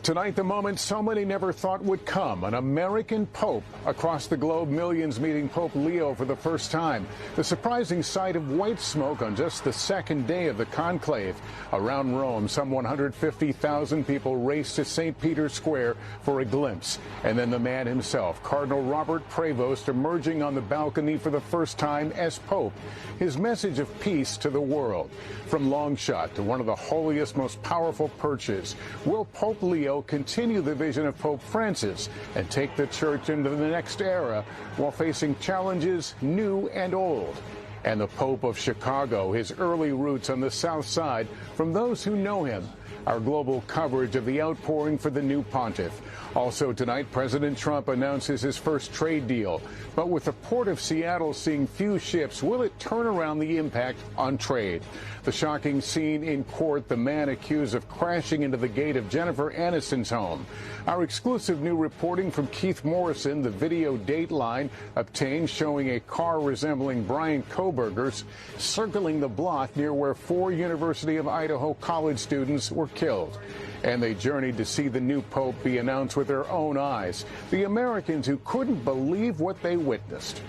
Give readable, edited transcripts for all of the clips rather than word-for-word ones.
Tonight, the moment so many never thought would come. An American Pope. Across the globe, millions meeting Pope Leo for the first time. The surprising sight of white smoke on just the second day of the conclave. Around Rome, some 150,000 people raced to St. Peter's Square for a glimpse. And then the man himself, Cardinal Robert Prevost, emerging on the balcony for the first time as Pope. His message of peace to the world. From long shot to one of the holiest, most powerful perches. Will Pope Leo continue the vision of Pope Francis and take the church into the next era while facing challenges new and old? And the Pope of Chicago, his early roots on the South Side, from those who know him. Our global coverage of the outpouring for the new pontiff. Also tonight, President Trump announces his first trade deal. But with the Port of Seattle seeing few ships, will it turn around the impact on trade? The shocking scene in court, the man accused of crashing into the gate of Jennifer Aniston's home. Our exclusive new reporting from Keith Morrison, the video dateline obtained showing a car resembling Brian Kohberger's circling the block near where 4 University of Idaho college students were killed. And they journeyed to see the new pope be announced with their own eyes. The Americans who couldn't believe what they witnessed.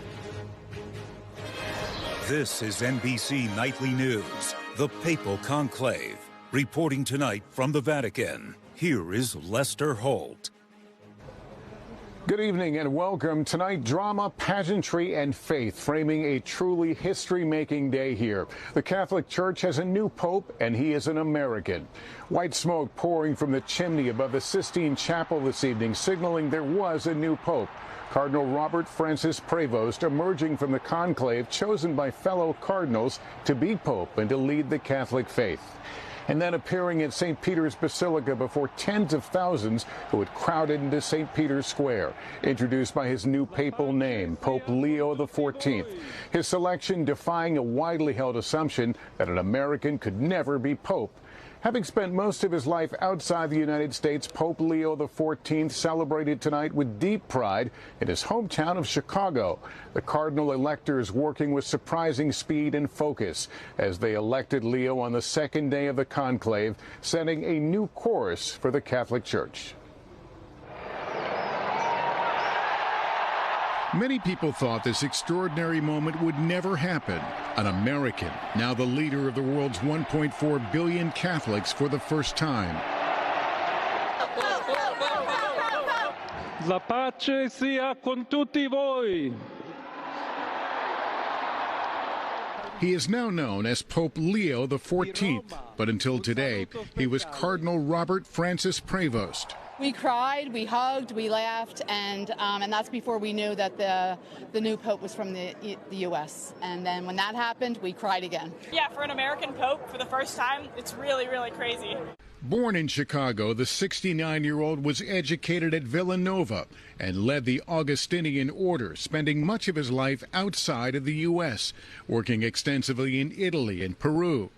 This is NBC Nightly News, the Papal Conclave. Reporting tonight from the Vatican, here is Lester Holt. Good evening and welcome. Tonight, drama, pageantry, and faith framing a truly history-making day here. The Catholic Church has a new pope, and he is an American. White smoke pouring from the chimney above the Sistine Chapel this evening, signaling there was a new pope. Cardinal Robert Francis Prevost emerging from the conclave, chosen by fellow cardinals to be pope and to lead the Catholic faith. And then appearing at St. Peter's Basilica before tens of thousands who had crowded into St. Peter's Square, introduced by his new papal name, Pope Leo XIV. His selection defying a widely held assumption that an American could never be pope. Having spent most of his life outside the United States, Pope Leo XIV celebrated tonight with deep pride in his hometown of Chicago. The cardinal electors working with surprising speed and focus as they elected Leo on the second day of the conclave, setting a new course for the Catholic Church. Many people thought this extraordinary moment would never happen. An American, now the leader of the world's 1.4 billion Catholics for the first time. La pace sia con tutti voi. He is now known as Pope Leo XIV, but until today, he was Cardinal Robert Francis Prevost. We cried, we hugged, we laughed, and that's before we knew that the new pope was from the U.S. And then when that happened, we cried again. Yeah, for an American pope for the first time, it's really, really crazy. Born in Chicago, the 69-year-old was educated at Villanova and led the Augustinian order, spending much of his life outside of the U.S., working extensively in Italy and Peru.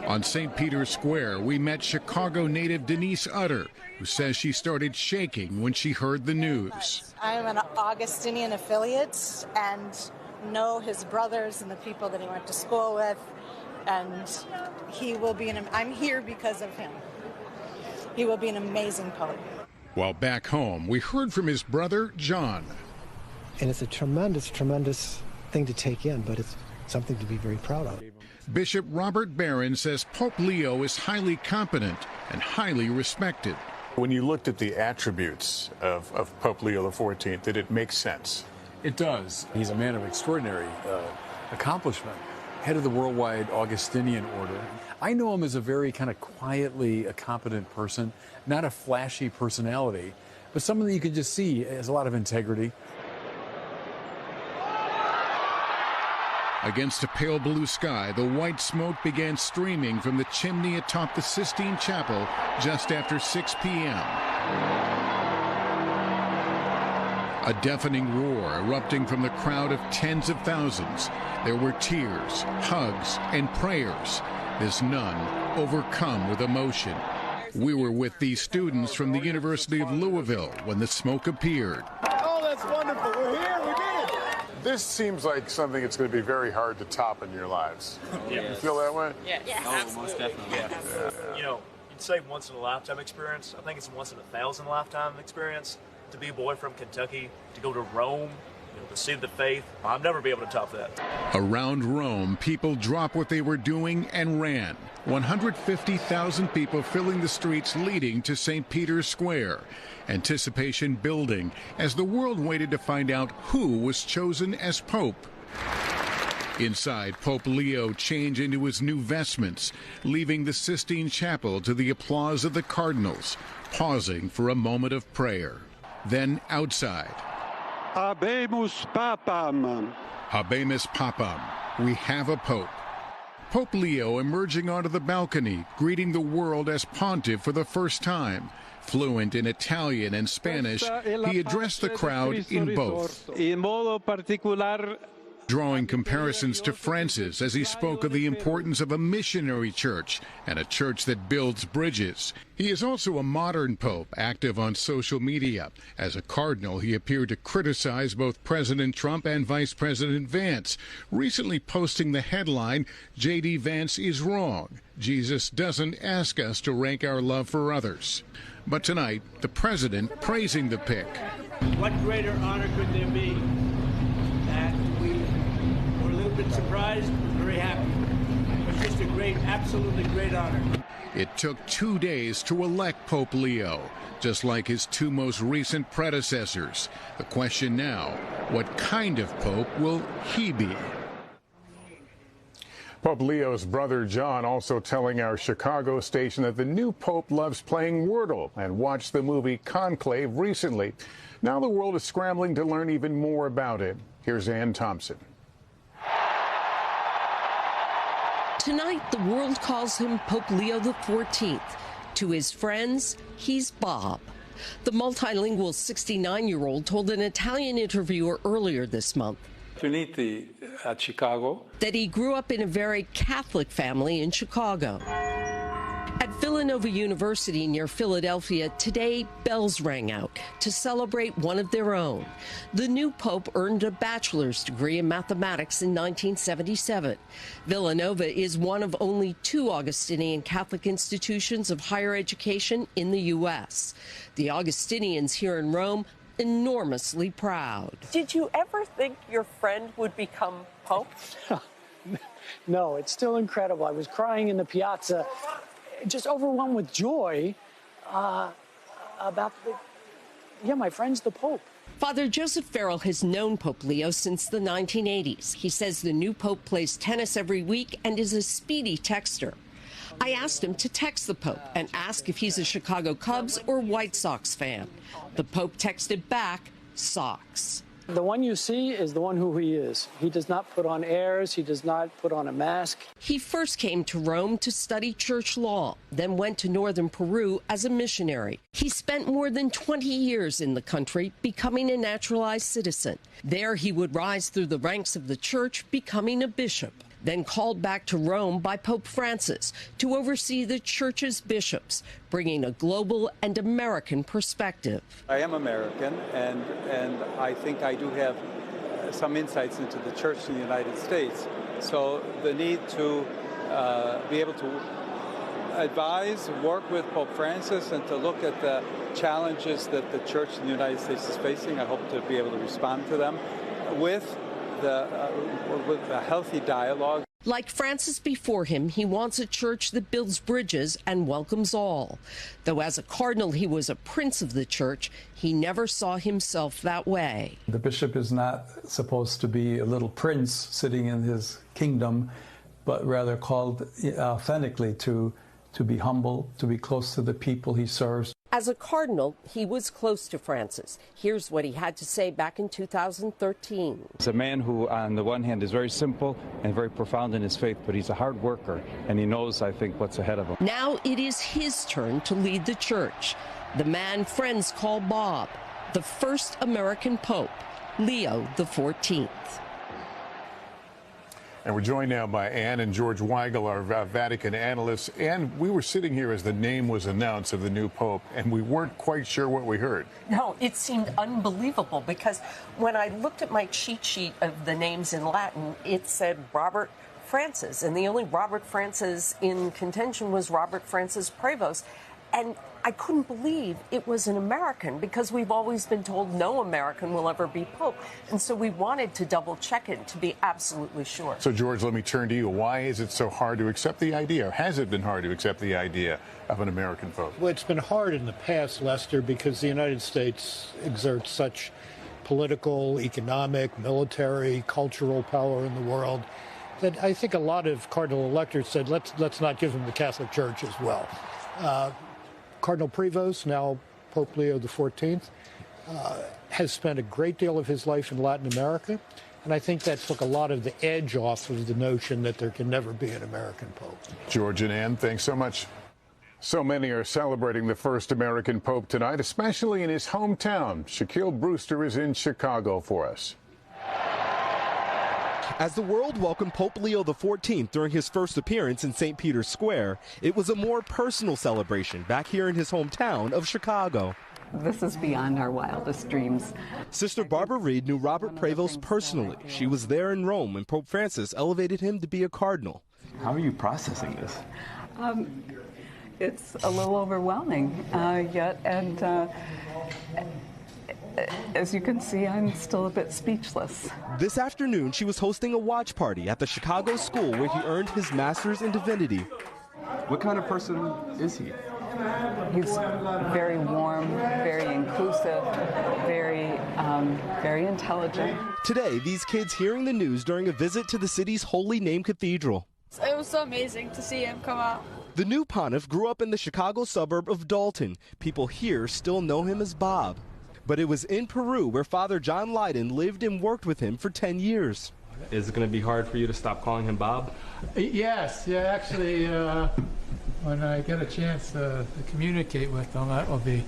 On St. Peter's Square, we met Chicago native Denise Utter, who says she started shaking when she heard the news. I'm an Augustinian affiliate and know his brothers and the people that he went to school with, and he will be I'm here because of him. He will be an amazing pope. While back home, we heard from his brother, John. And it's a tremendous, tremendous thing to take in, but it's something to be very proud of. Bishop Robert Barron says Pope Leo is highly competent and highly respected. When you looked at the attributes of Pope Leo XIV, did it make sense? It does. He's a man of extraordinary accomplishment, head of the worldwide Augustinian order. I know him as a very kind of quietly a competent person, not a flashy personality, but someone that you could just see has a lot of integrity. Against a pale blue sky, the white smoke began streaming from the chimney atop the Sistine Chapel just after 6 p.m. A deafening roar erupting from the crowd of tens of thousands. There were tears, hugs, and prayers. This nun overcome with emotion. We were with these students from the University of Louisville when the smoke appeared. Oh, that's wonderful. We're here. We did it. This seems like something that's going to be very hard to top in your lives. Yeah. You feel that way? Yeah, oh, most definitely. Yeah. You know, you'd say once in a lifetime experience. I think it's once in 1,000 lifetime experience to be a boy from Kentucky, to go to Rome, to see the faith. I'll never be able to top that. Around Rome, people dropped what they were doing and ran. 150,000 people filling the streets leading to St. Peter's Square. Anticipation building as the world waited to find out who was chosen as Pope. Inside, Pope Leo changed into his new vestments, leaving the Sistine Chapel to the applause of the cardinals, pausing for a moment of prayer. Then outside. Habemus Papam. Habemus Papam. We have a Pope. Pope Leo emerging onto the balcony, greeting the world as pontiff for the first time. Fluent in Italian and Spanish, he addressed the crowd in both, drawing comparisons to Francis as he spoke of the importance of a missionary church and a church that builds bridges. He is also a modern pope, active on social media. As a cardinal, he appeared to criticize both President Trump and Vice President Vance, recently posting the headline, "J.D. Vance is wrong. Jesus doesn't ask us to rank our love for others." But tonight, the president praising the pick. What greater honor could there be? That we were a little bit surprised, very happy. It was just a great, absolutely great honor. It took 2 days to elect Pope Leo, just like his two most recent predecessors. The question now, what kind of pope will he be? Pope Leo's brother John also telling our Chicago station that the new pope loves playing Wordle and watched the movie Conclave recently. Now the world is scrambling to learn even more about it. Here's Ann Thompson. Tonight, the world calls him Pope Leo XIV. To his friends, he's Bob. The multilingual 69-year-old told an Italian interviewer earlier this month Finiti at Chicago that he grew up in a very Catholic family in Chicago. At Villanova University near Philadelphia, today bells rang out to celebrate one of their own. The new pope earned a bachelor's degree in mathematics in 1977. Villanova is one of only 2 Augustinian Catholic institutions of higher education in the U.S. The Augustinians here in Rome enormously proud. Did you ever think your friend would become pope? No, it's still incredible. I was crying in the piazza, just overwhelmed with joy about my friend's the Pope. Father Joseph Farrell has known Pope Leo since the 1980s. He says the new Pope plays tennis every week and is a speedy texter. I asked him to text the Pope and ask if he's a Chicago Cubs or White Sox fan. The Pope texted back, Sox. The one you see is the one who he is. He does not put on airs. He does not put on a mask. He first came to Rome to study church law, then went to northern Peru as a missionary. He spent more than 20 years in the country, becoming a naturalized citizen. There he would rise through the ranks of the church, becoming a bishop, then called back to Rome by Pope Francis to oversee the church's bishops, bringing a global and American perspective. I am American, and I think I do have some insights into the church in the United States. So the need to be able to advise, work with Pope Francis, and to look at the challenges that the church in the United States is facing, I hope to be able to respond to them with a healthy dialogue. Like Francis before him, he wants a church that builds bridges and welcomes all. Though as a cardinal, he was a prince of the church, he never saw himself that way. The bishop is not supposed to be a little prince sitting in his kingdom, but rather called authentically to be humble, to be close to the people he serves. As a cardinal, he was close to Francis. Here's what he had to say back in 2013. He's a man who, on the one hand, is very simple and very profound in his faith, but he's a hard worker, and he knows, I think, what's ahead of him. Now it is his turn to lead the church. The man friends call Bob, the first American pope, Leo XIV. And we're joined now by Ann and George Weigel, our Vatican analysts. Ann, we were sitting here as the name was announced of the new pope, and we weren't quite sure what we heard. No, it seemed unbelievable because when I looked at my cheat sheet of the names in Latin, it said Robert Francis, and the only Robert Francis in contention was Robert Francis Prevost. And I couldn't believe it was an American, because we've always been told no American will ever be Pope. And so we wanted to double check it to be absolutely sure. So, George, let me turn to you. Why is it so hard to accept the idea, or has it been hard to accept the idea of an American Pope? Well, it's been hard in the past, Lester, because the United States exerts such political, economic, military, cultural power in the world that I think a lot of cardinal electors said, let's not give them the Catholic Church as well. Cardinal Prevost, now Pope Leo XIV, has spent a great deal of his life in Latin America, and I think that took a lot of the edge off of the notion that there can never be an American Pope. George and Ann, thanks so much. So many are celebrating the first American Pope tonight, especially in his hometown. Shaquille Brewster is in Chicago for us. As the world welcomed Pope Leo XIV during his first appearance in St. Peter's Square, it was a more personal celebration back here in his hometown of Chicago. This is beyond our wildest dreams. Sister Barbara Reed knew Robert Prevost personally. She was there in Rome when Pope Francis elevated him to be a cardinal. How are you processing this? It's a little overwhelming yet, and as you can see, I'm still a bit speechless. This afternoon, she was hosting a watch party at the Chicago school where he earned his master's in divinity. What kind of person is he? He's very warm, very inclusive, very intelligent. Today, these kids hearing the news during a visit to the city's Holy Name Cathedral. It was so amazing to see him come out. The new pontiff grew up in the Chicago suburb of Dalton. People here still know him as Bob. But it was in Peru where Father John Lydon lived and worked with him for 10 years. Is it going to be hard for you to stop calling him Bob? Yes, actually, when I get a chance to communicate with them, that will be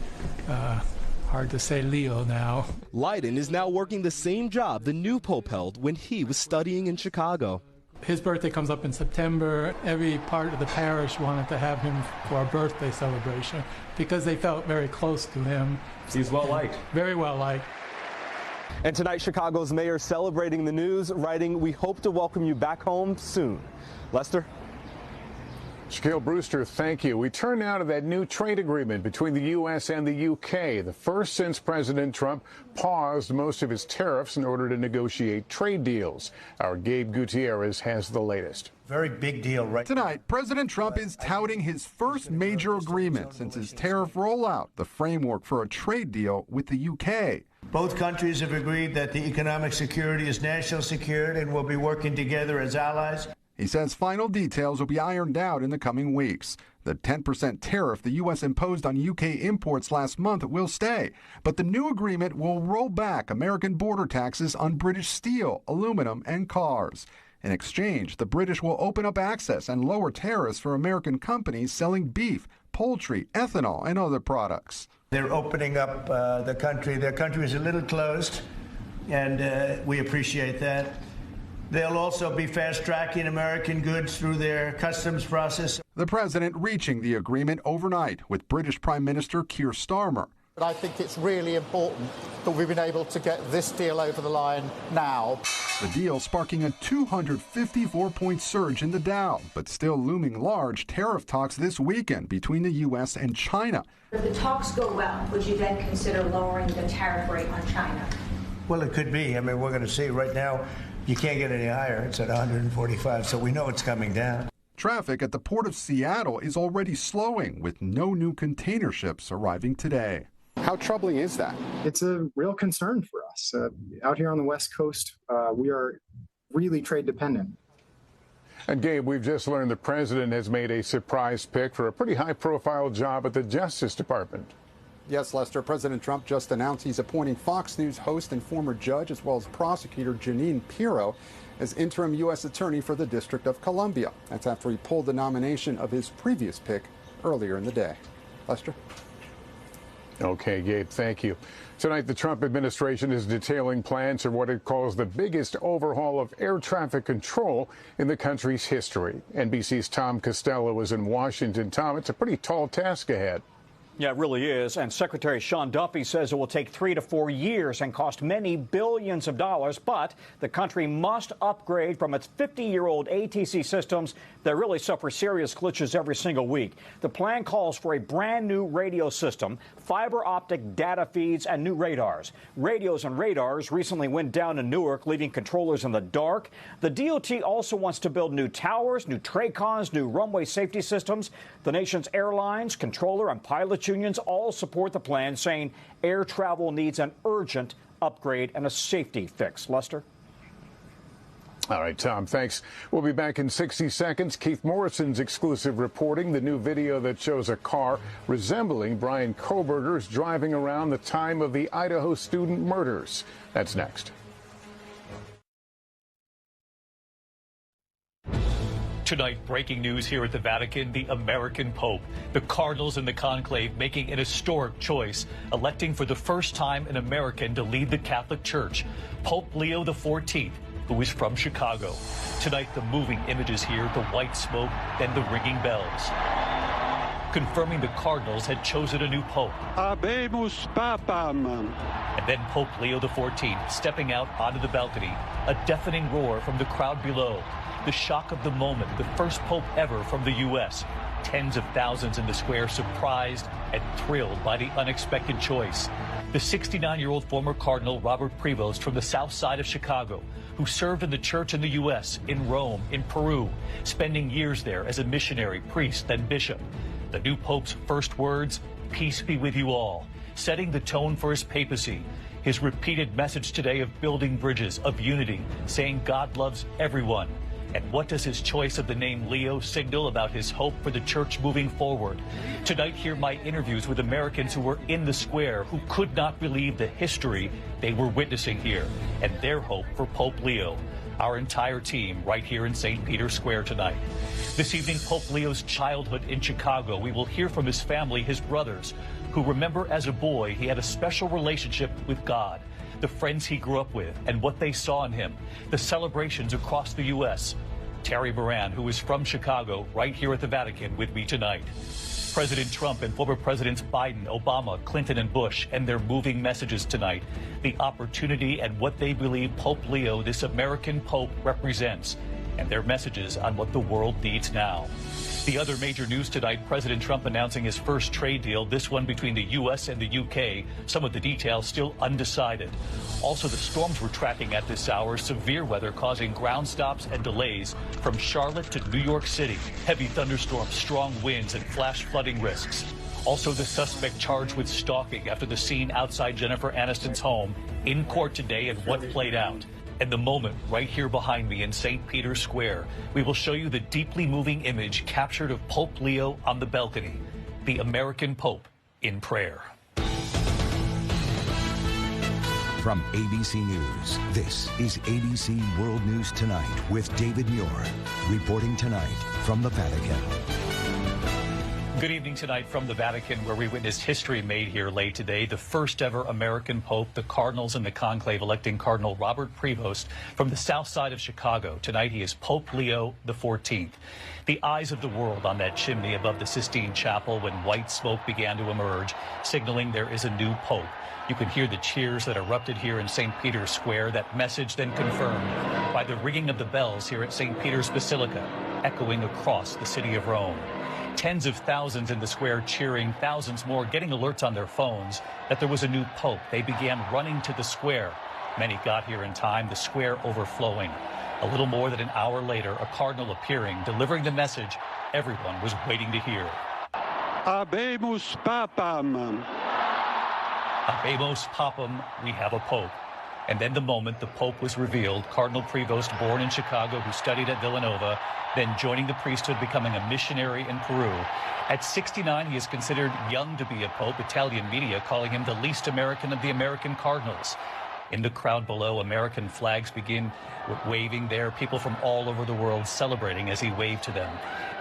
hard to say Leo now. Lydon is now working the same job the new pope held when he was studying in Chicago. His birthday comes up in September. Every part of the parish wanted to have him for a birthday celebration because they felt very close to him. He's well liked. Very well liked. And tonight, Chicago's mayor celebrating the news, writing, "We hope to welcome you back home soon." Lester? Shaquille Brewster, thank you. We turn now to that new trade agreement between the U.S. and the U.K., the first since President Trump paused most of his tariffs in order to negotiate trade deals. Our Gabe Gutierrez has the latest. Very big deal, right? Tonight, President Trump is touting his first major agreement since his tariff rollout, the framework for a trade deal with the U.K. Both countries have agreed that the economic security is national security and will be working together as allies. He says final details will be ironed out in the coming weeks. The 10% tariff the U.S. imposed on U.K. imports last month will stay, but the new agreement will roll back American border taxes on British steel, aluminum, and cars. In exchange, the British will open up access and lower tariffs for American companies selling beef, poultry, ethanol, and other products. They're opening up the country. Their country is a little closed, and we appreciate that. They'll also be fast-tracking American goods through their customs process. The president reaching the agreement overnight with British Prime Minister Keir Starmer. But I think it's really important that we've been able to get this deal over the line now. The deal sparking a 254-point surge in the Dow, but still looming large tariff talks this weekend between the U.S. and China. If the talks go well, would you then consider lowering the tariff rate on China? Well, it could be. I mean, we're going to see. Right now, you can't get any higher. It's at 145, so we know it's coming down. Traffic at the port of Seattle is already slowing, with no new container ships arriving today. How troubling is that? It's a real concern for us. Out here on the West Coast, we are really trade dependent. And Gabe, we've just learned the president has made a surprise pick for a pretty high-profile job at the Justice Department. Yes, Lester, President Trump just announced he's appointing Fox News host and former judge, as well as prosecutor Jeanine Pirro, as interim U.S. attorney for the District of Columbia. That's after he pulled the nomination of his previous pick earlier in the day. Lester? Okay, Gabe, thank you. Tonight, the Trump administration is detailing plans for what it calls the biggest overhaul of air traffic control in the country's history. NBC's Tom Costello is in Washington. Tom, it's a pretty tall task ahead. Yeah, it really is. And Secretary Sean Duffy says it will take 3 to 4 years and cost many billions of dollars. But the country must upgrade from its 50-year-old ATC systems that really suffer serious glitches every single week. The plan calls for a brand new radio system, fiber optic data feeds, and new radars. Radios and radars recently went down in Newark, leaving controllers in the dark. The DOT also wants to build new towers, new TRACONs, new runway safety systems. The nation's airlines, controller, and pilot unions all support the plan, saying air travel needs an urgent upgrade and a safety fix. Lester? All right, Tom, thanks. We'll be back in 60 seconds. Keith Morrison's exclusive reporting, the new video that shows a car resembling Brian Kohberger's driving around the time of the Idaho student murders. That's next. Tonight, breaking news here at the Vatican, the American Pope. The Cardinals in the conclave making an historic choice, electing for the first time an American to lead the Catholic Church, Pope Leo XIV, who is from Chicago. Tonight, the moving images here, the white smoke, then the ringing bells, confirming the Cardinals had chosen a new pope. Habemus Papam. And then Pope Leo XIV stepping out onto the balcony, a deafening roar from the crowd below. The shock of the moment, the first pope ever from the U.S. Tens of thousands in the square surprised and thrilled by the unexpected choice. The 69-year-old former Cardinal Robert Prevost from the south side of Chicago, who served in the church in the U.S., in Rome, in Peru, spending years there as a missionary, priest, then bishop. The new pope's first words, "Peace be with you all," setting the tone for his papacy. His repeated message today of building bridges, of unity, saying God loves everyone. And what does his choice of the name Leo signal about his hope for the church moving forward? Tonight, hear my interviews with Americans who were in the square, who could not believe the history they were witnessing here, and their hope for Pope Leo. Our entire team right here in St. Peter's Square tonight. This evening, Pope Leo's childhood in Chicago. We will hear from his family, his brothers, who remember as a boy he had a special relationship with God, the friends he grew up with, and what they saw in him, the celebrations across the U.S. Terry Moran, who is from Chicago, right here at the Vatican with me tonight. President Trump and former Presidents Biden, Obama, Clinton, and Bush, and their moving messages tonight, the opportunity and what they believe Pope Leo, this American Pope, represents, and their messages on what the world needs now. The other major news tonight, President Trump announcing his first trade deal, this one between the U.S. and the U.K., some of the details still undecided. Also, the storms we're tracking at this hour, severe weather causing ground stops and delays from Charlotte to New York City, heavy thunderstorms, strong winds, and flash flooding risks. Also, the suspect charged with stalking after the scene outside Jennifer Aniston's home in court today and what played out. And the moment right here behind me in St. Peter's Square, we will show you the deeply moving image captured of Pope Leo on the balcony, the American Pope in prayer. From ABC News, this is ABC World News Tonight with David Muir, reporting tonight from the Vatican. Good evening tonight from the Vatican, where we witnessed history made here late today. The first ever American Pope, the Cardinals in the conclave electing Cardinal Robert Prevost from the south side of Chicago. Tonight he is Pope Leo XIV. The eyes of the world on that chimney above the Sistine Chapel when white smoke began to emerge, signaling there is a new Pope. You can hear the cheers that erupted here in St. Peter's Square, that message then confirmed by the ringing of the bells here at St. Peter's Basilica, echoing across the city of Rome. Tens of thousands in the square cheering, thousands more getting alerts on their phones that there was a new pope. They began running to the square. Many got here in time, the square overflowing. A little more than an hour later, a cardinal appearing, delivering the message everyone was waiting to hear. Habemus Papam. Habemus Papam, we have a pope. And then the moment the pope was revealed, Cardinal Prevost, born in Chicago, who studied at Villanova, then joining the priesthood, becoming a missionary in Peru. At 69, he is considered young to be a pope, Italian media calling him the least American of the American cardinals. In the crowd below, American flags begin waving there, people from all over the world celebrating as he waved to them.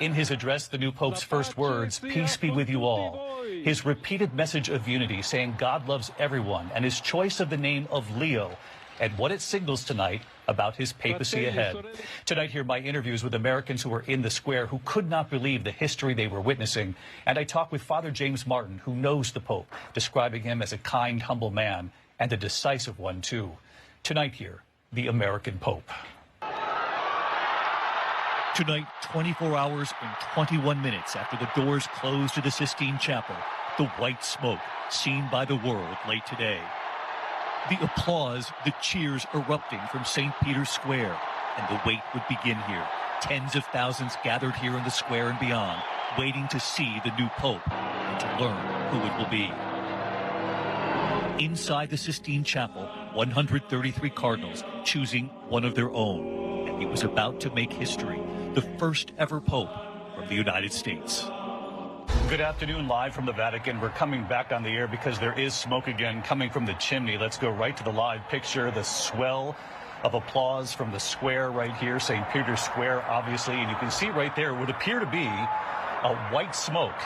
In his address, the new pope's first words, "Peace be with you all." His repeated message of unity, saying God loves everyone, and his choice of the name of Leo, and what it signals tonight, about his papacy ahead. Tonight, here my interviews with Americans who were in the square who could not believe the history they were witnessing. And I talk with Father James Martin, who knows the Pope, describing him as a kind, humble man and a decisive one, too. Tonight here, the American Pope. Tonight, 24 hours and 21 minutes after the doors closed to the Sistine Chapel, the white smoke seen by the world late today. The applause, the cheers erupting from St. Peter's Square, and the wait would begin here. Tens of thousands gathered here in the square and beyond, waiting to see the new Pope and to learn who it will be. Inside the Sistine Chapel, 133 cardinals choosing one of their own, and he was about to make history, the first ever Pope from the United States. Good afternoon, live from the Vatican. We're coming back on the air because there is smoke again coming from the chimney. Let's go right to the live picture, the swell of applause from the square right here, St. Peter's Square, obviously. And you can see right there would appear to be a white smoke,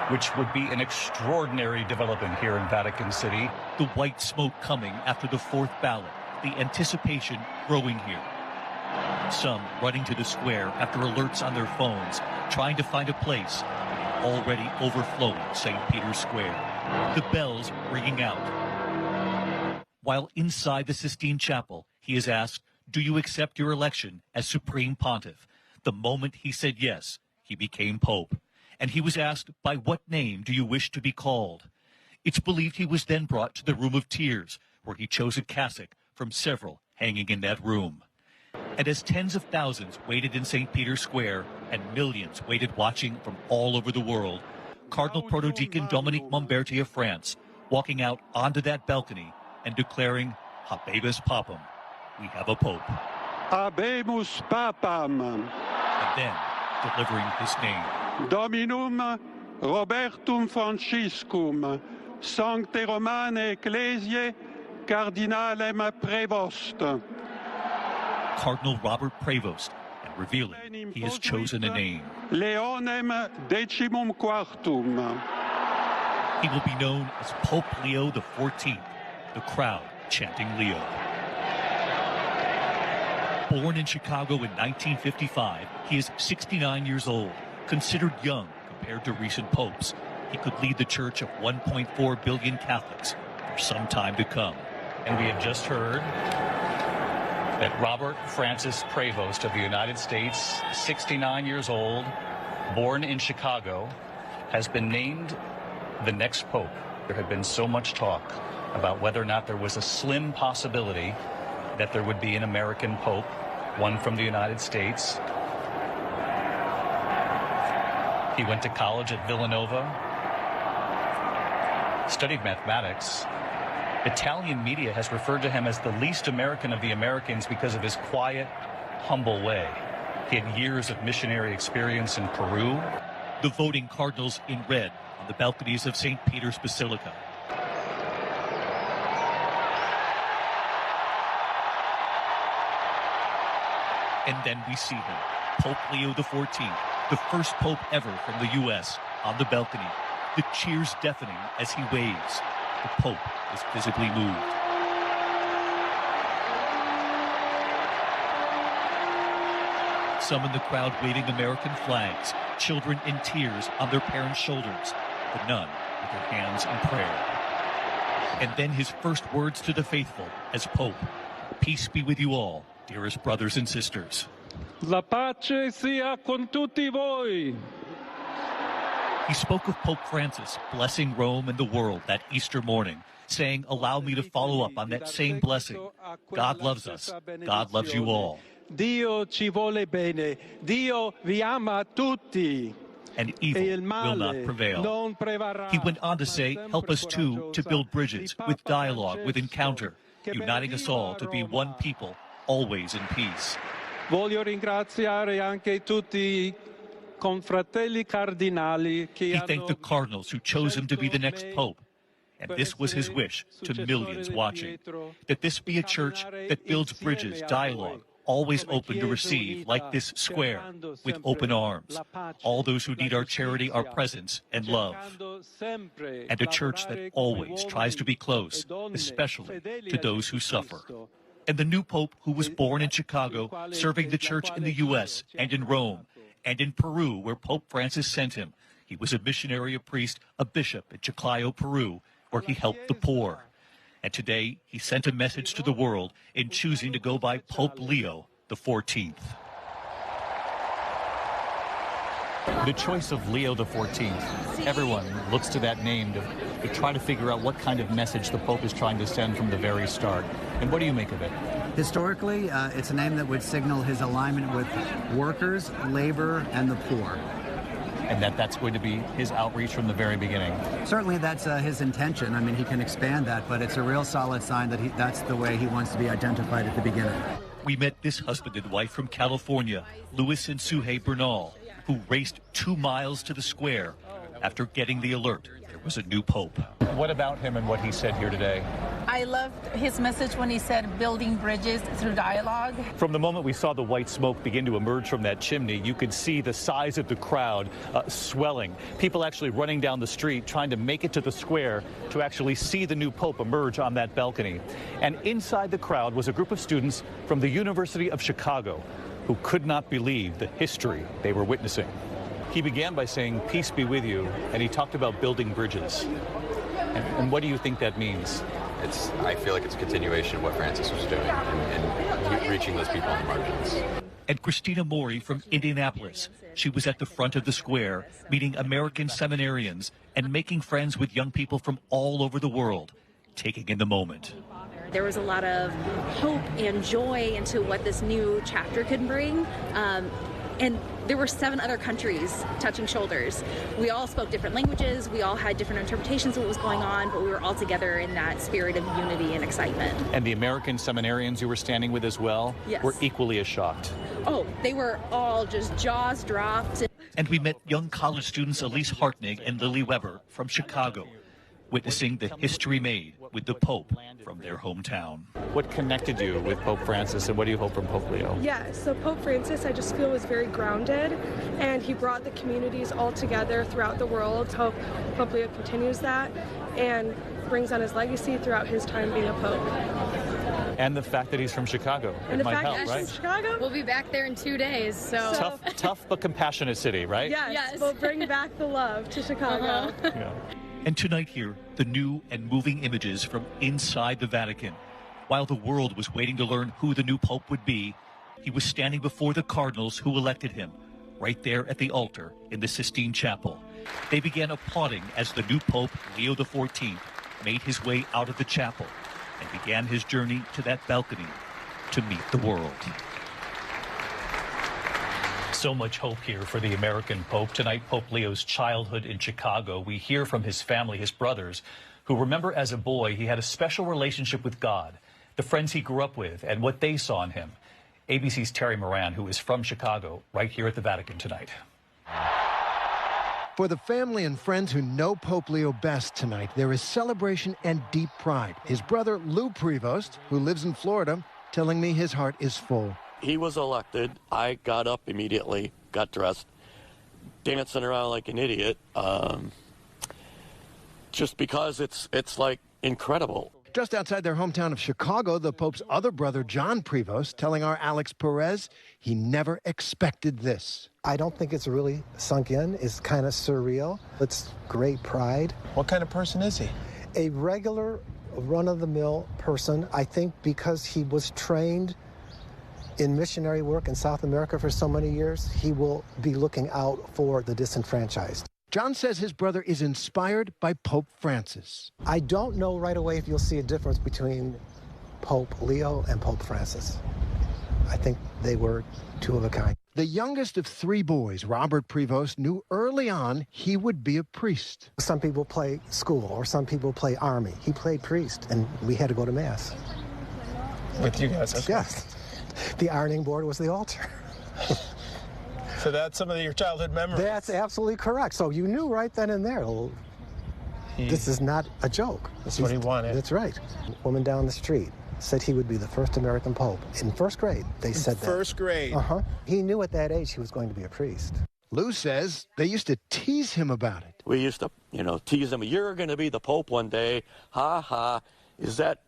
which would be an extraordinary development here in Vatican City. The white smoke coming after the fourth ballot, the anticipation growing here. Some running to the square after alerts on their phones, trying to find a place. Already overflowing St. Peter's Square. The bells ringing out. While inside the Sistine Chapel, he is asked, do you accept your election as Supreme Pontiff? The moment he said yes, he became Pope. And he was asked, by what name do you wish to be called? It's believed he was then brought to the Room of Tears, where he chose a cassock from several hanging in that room. And as tens of thousands waited in St. Peter's Square and millions waited watching from all over the world, Cardinal Protodeacon Dominique Momberti of France walking out onto that balcony and declaring, Habemus Papam, we have a Pope. Habemus Papam. And then delivering his name. Dominum Robertum Franciscum, Sancte Romane Ecclesiae, Cardinalem Prevost. Cardinal Robert Prevost, and revealing he has chosen a name. Leonem Decimum Quartum. He will be known as Pope Leo XIV, the crowd chanting Leo. Born in Chicago in 1955, he is 69 years old, considered young compared to recent popes. He could lead the church of 1.4 billion Catholics for some time to come. And we have just heard that Robert Francis Prevost of the United States, 69 years old, born in Chicago, has been named the next Pope. There had been so much talk about whether or not there was a slim possibility that there would be an American Pope, one from the United States. He went to college at Villanova, studied mathematics. Italian media has referred to him as the least American of the Americans because of his quiet, humble way. He had years of missionary experience in Peru. The voting cardinals in red on the balconies of St. Peter's Basilica. And then we see him, Pope Leo XIV, the first pope ever from the U.S., on the balcony. The cheers deafening as he waves. The Pope is visibly moved. Some in the crowd waving American flags, children in tears on their parents' shoulders, but none with their hands in prayer. And then his first words to the faithful as Pope. Peace be with you all, dearest brothers and sisters. La pace sia con tutti voi. He spoke of Pope Francis blessing Rome and the world that Easter morning, saying, allow me to follow up on that same blessing. God loves us. God loves you all. Dio ci vuole bene. Dio vi ama tutti. And evil will not prevail. He went on to say, help us too to build bridges with dialogue, with encounter, uniting us all to be one people, always in peace. Voglio ringraziare anche tutti confratelli cardinali che he thanked the cardinals who chose him to be the next pope. And this was his wish to millions watching, that this be a church that builds bridges, dialogue, always open to receive, like this square, with open arms. All those who need our charity, our presence, and love. And a church that always tries to be close, especially to those who suffer. and the new pope who was born in Chicago, serving the church in the U.S. and in Rome, and in Peru, where Pope Francis sent him. He was a missionary, a priest, a bishop at Chiclayo, Peru, where he helped the poor. And today, he sent a message to the world in choosing to go by Pope Leo XIV. The choice of Leo XIV, everyone looks to that name to try to figure out what kind of message the Pope is trying to send from the very start. And what do you make of it? Historically, it's a name that would signal his alignment with workers, labor, and the poor. And that's going to be his outreach from the very beginning. Certainly that's his intention. I mean, he can expand that, but it's a real solid sign that that's the way he wants to be identified at the beginning. We met this husband and wife from California, Louis and Suhey Bernal, who raced 2 miles to the square after getting the alert there was a new pope. What about him and what he said here today? I loved his message when he said building bridges through dialogue. From the moment we saw the white smoke begin to emerge from that chimney, you could see the size of the crowd swelling. People actually running down the street trying to make it to the square to actually see the new pope emerge on that balcony. And inside the crowd was a group of students from the University of Chicago who could not believe the history they were witnessing. He began by saying, "Peace be with you," and he talked about building bridges. And what do you think that means? I feel like it's a continuation of what Francis was doing and reaching those people on the margins. And Christina Mori from Indianapolis. She was at the front of the square, meeting American seminarians and making friends with young people from all over the world, taking in the moment. There was a lot of hope and joy into what this new chapter could bring. And there were 7 other countries touching shoulders. We all spoke different languages. We all had different interpretations of what was going on, but we were all together in that spirit of unity and excitement. And the American seminarians you were standing with as well were equally as shocked. Oh, they were all just jaws dropped. And we met young college students Elise Hartnig and Lily Weber from Chicago, witnessing the history made with the Pope from their hometown. What connected you with Pope Francis, and what do you hope from Pope Leo? Yeah, so Pope Francis, I just feel, was very grounded, and he brought the communities all together throughout the world. Hope Pope Leo continues that and brings on his legacy throughout his time being a pope. And the fact that he's from Chicago. And it the might fact help, that he's right? from Chicago? We'll be back there in 2 days, so... Tough but compassionate city, right? Yes. We'll bring back the love to Chicago. Yeah. And tonight here, the new and moving images from inside the Vatican. While the world was waiting to learn who the new pope would be, he was standing before the cardinals who elected him, right there at the altar in the Sistine Chapel. They began applauding as the new pope, Leo XIV, made his way out of the chapel and began his journey to that balcony to meet the world. So much hope here for the American Pope. Tonight, Pope Leo's childhood in Chicago. We hear from his family, his brothers, who remember as a boy he had a special relationship with God, the friends he grew up with, and what they saw in him. ABC's Terry Moran, who is from Chicago, right here at the Vatican tonight. For the family and friends who know Pope Leo best tonight, there is celebration and deep pride. His brother, Lou Prevost, who lives in Florida, telling me his heart is full. He was elected. I got up immediately, got dressed, dancing around like an idiot, just because it's like incredible. Just outside their hometown of Chicago, the Pope's other brother, John Prevost, telling our Alex Perez he never expected this. I don't think it's really sunk in. It's kind of surreal. It's great pride. What kind of person is he? A regular, run-of-the-mill person, I think, because he was trained in missionary work in South America for so many years. He will be looking out for the disenfranchised. John says his brother is inspired by Pope Francis. I don't know right away if you'll see a difference between Pope Leo and Pope Francis. I think they were two of a kind. The youngest of 3 boys, Robert Prevost, knew early on he would be a priest. Some people play school or some people play army. He played priest, and we had to go to Mass. With you guys? Okay. Yes. The ironing board was the altar. So that's some of your childhood memories? That's absolutely correct. So you knew right then and there, this is not a joke. That's what he wanted. That's right. A woman down the street said he would be the first American pope. In first grade, they said that. First grade? Uh-huh. He knew at that age he was going to be a priest. Lou says they used to tease him about it. We used to, tease him. You're going to be the Pope one day. Ha ha. Is that,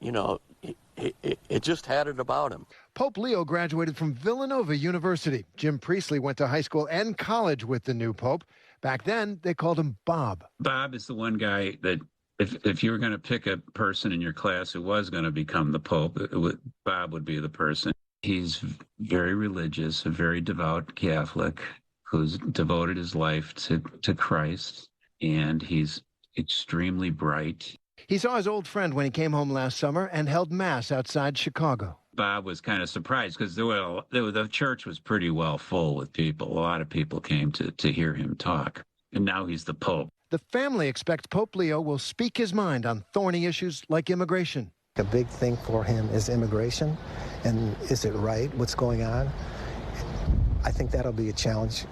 it just had it about him. Pope Leo graduated from Villanova University. Jim Priestley went to high school and college with the new pope. Back then, they called him Bob. Bob is the one guy that if you were going to pick a person in your class who was going to become the pope, Bob would be the person. He's very religious, a very devout Catholic who's devoted his life to Christ, and he's extremely bright. He saw his old friend when he came home last summer and held Mass outside Chicago. Bob was kind of surprised because the church was pretty well full with people. A lot of people came to hear him talk, and now he's the Pope. The family expects Pope Leo will speak his mind on thorny issues like immigration. A big thing for him is immigration, and is it right what's going on? I think that'll be a challenge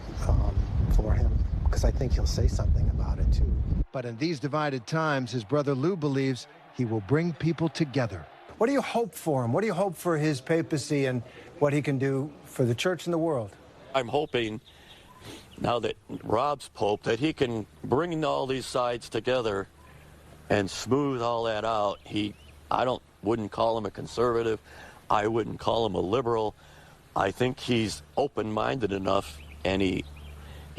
for him, because I think he'll say something about it too. But in these divided times, his brother Lou believes he will bring people together. What do you hope for him? What do you hope for his papacy and what he can do for the church and the world? I'm hoping, now that Rob's Pope, that he can bring all these sides together and smooth all that out. I wouldn't call him a conservative. I wouldn't call him a liberal. I think he's open-minded enough, and he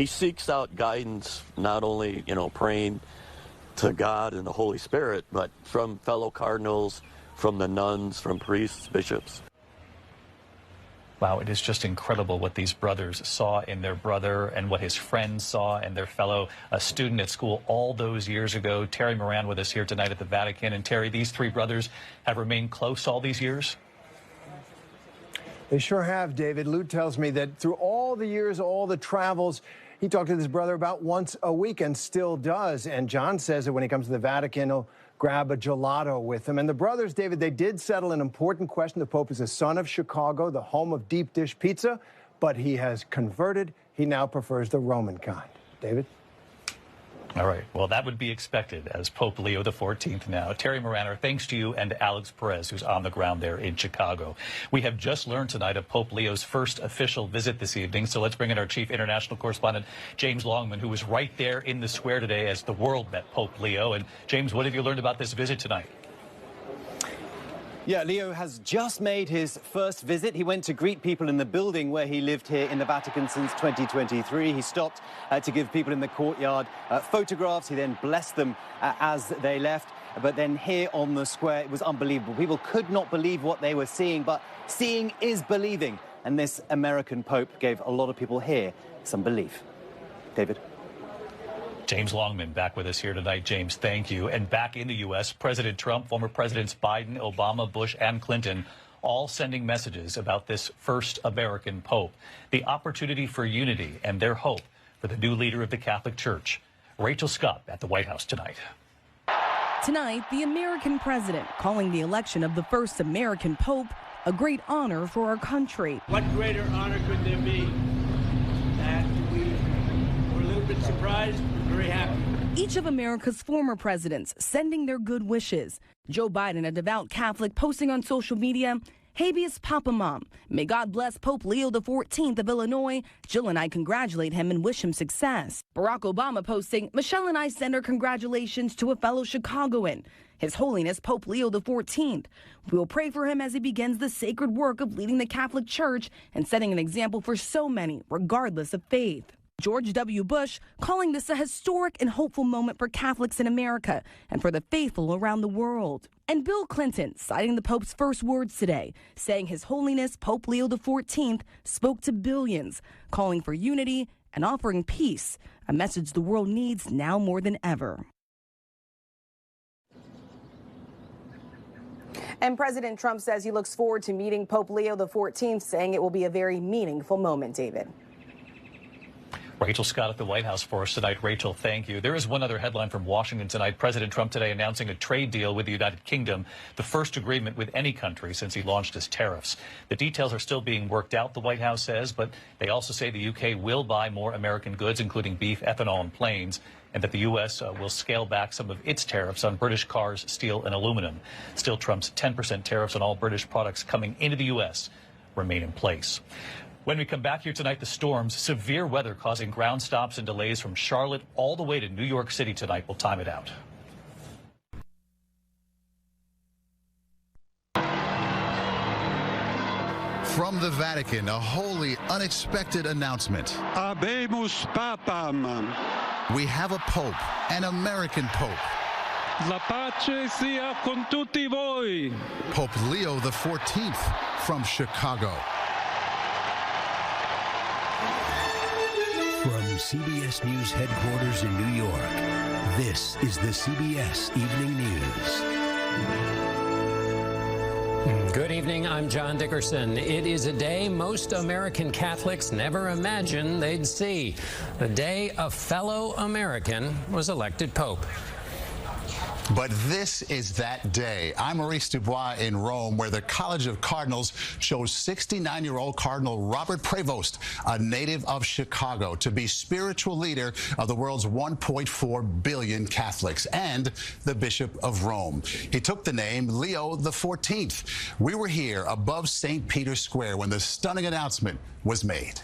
seeks out guidance, not only, praying to God and the Holy Spirit, but from fellow cardinals, from the nuns, from priests, bishops. Wow, it is just incredible what these brothers saw in their brother and what his friends saw in their fellow student at school all those years ago. Terry Moran with us here tonight at the Vatican. And Terry, these three brothers have remained close all these years? They sure have, David. Lou tells me that through all the years, all the travels, he talked to his brother about once a week and still does. And John says that when he comes to the Vatican, he'll grab a gelato with him. And the brothers, David, they did settle an important question. The Pope is a son of Chicago, the home of deep dish pizza, but he has converted. He now prefers the Roman kind. David? All right. Well, that would be expected as Pope Leo XIV now. Terry Moran, thanks to you, and Alex Perez, who's on the ground there in Chicago. We have just learned tonight of Pope Leo's first official visit this evening. So let's bring in our chief international correspondent, James Longman, who was right there in the square today as the world met Pope Leo. And James, what have you learned about this visit tonight? Yeah, Leo has just made his first visit. He went to greet people in the building where he lived here in the Vatican since 2023. He stopped to give people in the courtyard photographs. He then blessed them as they left. But then here on the square, it was unbelievable. People could not believe what they were seeing, but seeing is believing. And this American Pope gave a lot of people here some belief. David? James Longman back with us here tonight. James, thank you. And back in the U.S., President Trump, former Presidents Biden, Obama, Bush, and Clinton all sending messages about this first American Pope. The opportunity for unity and their hope for the new leader of the Catholic Church. Rachel Scott at the White House tonight. Tonight, the American president calling the election of the first American Pope a great honor for our country. What greater honor could there be? That we were a little bit surprised. Very happy. Each of America's former presidents sending their good wishes. Joe Biden, a devout Catholic, posting on social media, "Habeas Papa Mom. May God bless Pope Leo XIV of Illinois. Jill and I congratulate him and wish him success." Barack Obama posting, "Michelle and I send our congratulations to a fellow Chicagoan, His Holiness Pope Leo XIV. We will pray for him as he begins the sacred work of leading the Catholic Church and setting an example for so many, regardless of faith." George W. Bush calling this a historic and hopeful moment for Catholics in America and for the faithful around the world. And Bill Clinton citing the Pope's first words today, saying His Holiness Pope Leo XIV spoke to billions, calling for unity and offering peace, a message the world needs now more than ever. And President Trump says he looks forward to meeting Pope Leo XIV, saying it will be a very meaningful moment, David. Rachel Scott at the White House for us tonight. Rachel, thank you. There is one other headline from Washington tonight. President Trump today announcing a trade deal with the United Kingdom, the first agreement with any country since he launched his tariffs. The details are still being worked out, the White House says, but they also say the UK will buy more American goods, including beef, ethanol, and planes, and that the U.S. Will scale back some of its tariffs on British cars, steel, and aluminum. Still, Trump's 10% tariffs on all British products coming into the U.S. remain in place. When we come back here tonight, the storms, severe weather causing ground stops and delays from Charlotte all the way to New York City tonight. We'll time it out. From the Vatican, a wholly unexpected announcement. Habemus Papam. We have a pope, an American pope. La pace sia con tutti voi. Pope Leo XIV from Chicago. From CBS News headquarters in New York, this is the CBS Evening News. Good evening, I'm John Dickerson. It is a day most American Catholics never imagined they'd see. The day a fellow American was elected Pope. But this is that day. I'm Maurice Dubois in Rome, where the College of Cardinals chose 69-year-old Cardinal Robert Prevost, a native of Chicago, to be spiritual leader of the world's 1.4 billion Catholics and the Bishop of Rome. He took the name Leo XIV. We were here above St. Peter's Square when the stunning announcement was made.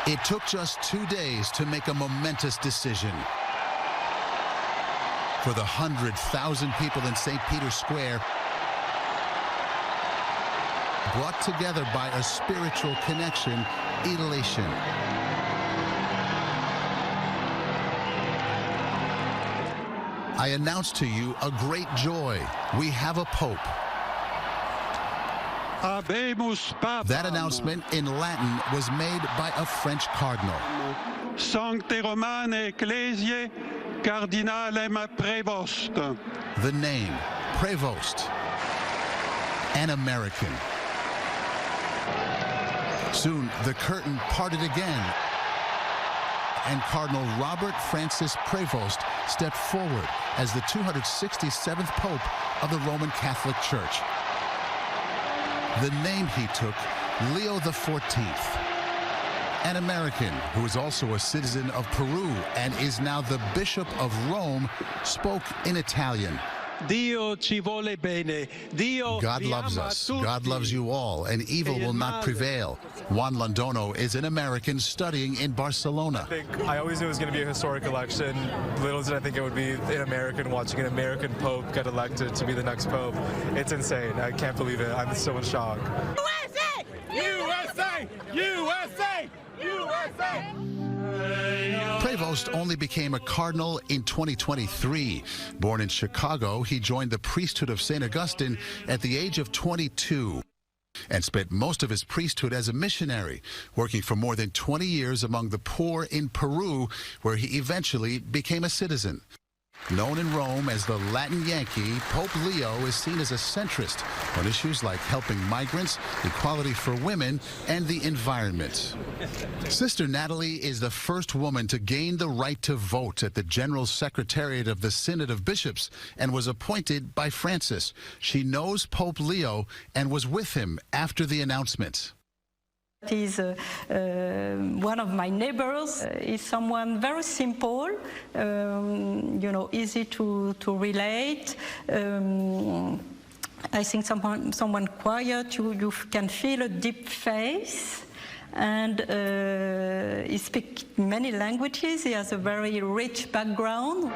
It took just 2 days to make a momentous decision. For the 100,000 people in St. Peter's Square, brought together by a spiritual connection, elation. I announce to you a great joy. We have a pope. That announcement in Latin was made by a French cardinal. Sancte Romane Ecclesiae Cardinalem Prevost. The name, Prevost, an American. Soon, the curtain parted again, and Cardinal Robert Francis Prevost stepped forward as the 267th Pope of the Roman Catholic Church. The name he took, Leo XIV, an American who is also a citizen of Peru and is now the Bishop of Rome, spoke in Italian. Dio ci vuole bene. Dio God vi loves ama us. tutti. God loves you all, and evil will not prevail. Juan Londono is an American studying in Barcelona. I always knew it was going to be a historic election. Little did I think it would be an American watching an American Pope get elected to be the next Pope. It's insane. I can't believe it. I'm so in shock. USA! USA! USA! USA! Prevost only became a cardinal in 2023. Born in Chicago, he joined the priesthood of St. Augustine at the age of 22 and spent most of his priesthood as a missionary, working for more than 20 years among the poor in Peru, where he eventually became a citizen. Known in Rome as the Latin Yankee, Pope Leo is seen as a centrist on issues like helping migrants, equality for women, and the environment. Sister Natalie is the first woman to gain the right to vote at the General Secretariat of the Synod of Bishops and was appointed by Francis. She knows Pope Leo and was with him after the announcement. He's one of my neighbors. He's someone very simple, you know, easy to relate. I think someone quiet. You can feel a deep faith. And he speaks many languages. He has a very rich background.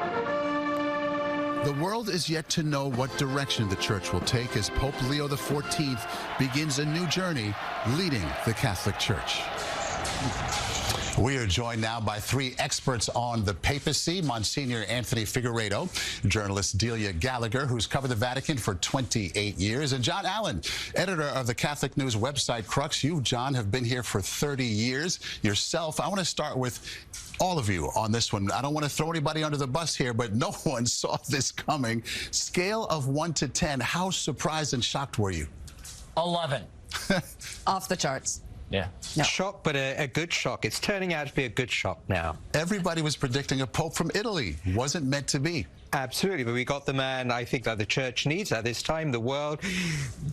The world is yet to know what direction the Church will take as Pope Leo XIV begins a new journey leading the Catholic Church. We are joined now by three experts on the papacy: Monsignor Anthony Figueredo, journalist Delia Gallagher, who's covered the Vatican for 28 years, and John Allen, editor of the Catholic news website Crux. You, John, have been here for 30 years yourself. I want to start with all of you on this one. I don't want to throw anybody under the bus here, but no one saw this coming. Scale of 1 to 10, how surprised and shocked were you? 11. Off the charts. Yeah. No. Shock, but a good shock. It's turning out to be a good shock now. Everybody was predicting a pope from Italy. Wasn't meant to be. Absolutely, but we got the man I think that the Church needs at this time. The world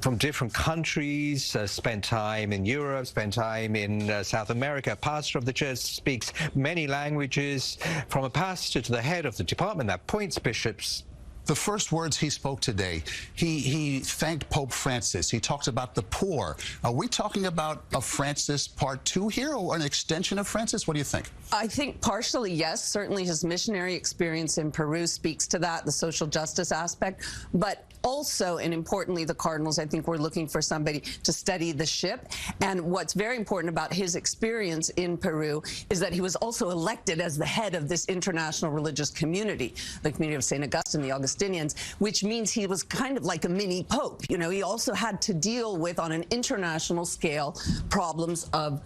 from different countries, spent time in Europe, spent time in South America. Pastor of the Church speaks many languages. From a pastor to the head of the department that appoints bishops, The first words he spoke today, he thanked Pope Francis. He talked about the poor. Are we talking about a Francis Part 2 here, or an extension of Francis? What do you think? I think partially, yes. Certainly his missionary experience in Peru speaks to that, the social justice aspect. But also, and importantly, the Cardinals, I think, were looking for somebody to steady the ship. And what's very important about his experience in Peru is that he was also elected as the head of this international religious community, the community of St. Augustine, the Augustinians, which means he was kind of like a mini pope. You know, he also had to deal with, on an international scale, problems of